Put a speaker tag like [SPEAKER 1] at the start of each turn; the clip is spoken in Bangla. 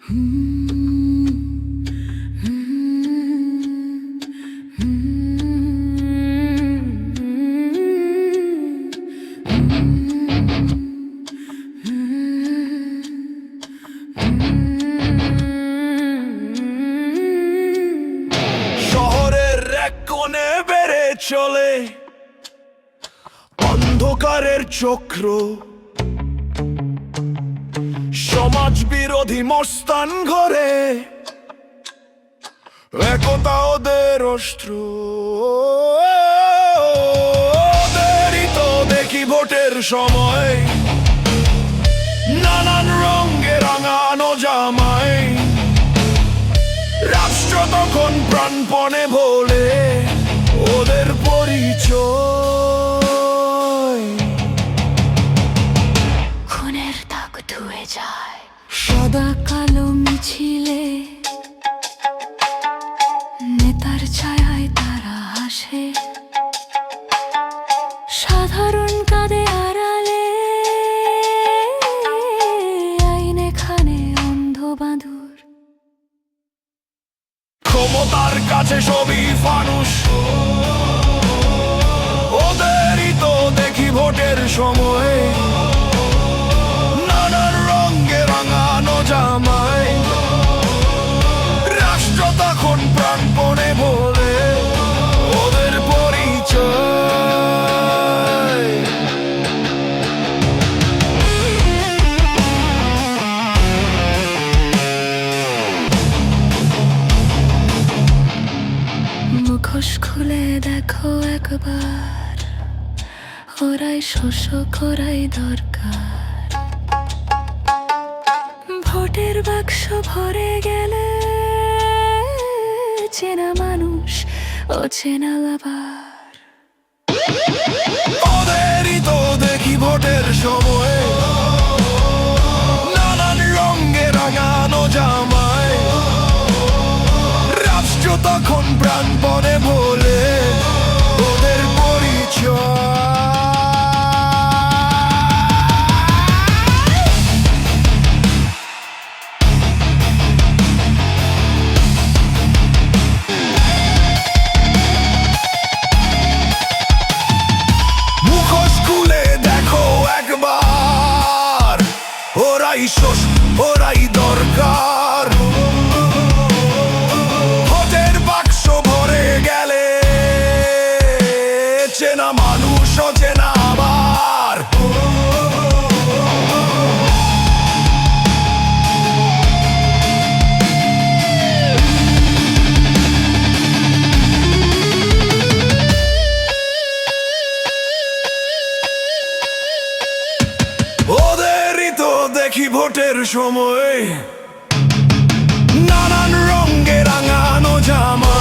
[SPEAKER 1] শহরের এক কোণে বেড়ে চলে অন্ধকারের চক্র, সমাজ বিরোধী মস্তান ঘরে একতা ওদের অস্ত্র। ওদেরই তো দেখি ভোটের সময় নানান রঙে রাঙানো জামাই, রাষ্ট্র তখন প্রাণপণে বলে ওদের পরিচয়।
[SPEAKER 2] খুনের দাগ ধুয়ে যায় সাদা কালো মিছিলে, নেতার ছায়ায় তারা হাসে, সাধারণ কাঁধে আড়ালে, আইনে খানে অন্ধ বাঁধুর।
[SPEAKER 1] ক্ষমতার কাছে সবই ফানুস, ওদেরই তো দেখি ভোটের সময় নানান রঙে রাঙানো জামাই, রাষ্ট্র তখন প্রাণপণে বলে ওদের পরিচয়।
[SPEAKER 2] মুখোশ খুলে দেখো একবার, ওরাই শোষক ওরাই দরকার। ভোটের বাক্স ভরে গেলে চেনা মানুষ ও চেনা লাভার।
[SPEAKER 1] ওদেরই তো দেখি ভোটের সময় নানান রঙে রাঙানো জামাই, রাষ্ট্র তখন প্রাণপণে বলে ওদের পরিচয়। মুখোশ খুলে দেখো একবার, ওরাই শোষ ওরাই দরকার। ভোটের বাক্স ভরে গেলে চেনা মানুষ অচেনা আবার। ওদেরই তো দেখি ভোটের সময় নানান রঙে রাঙানো জামা,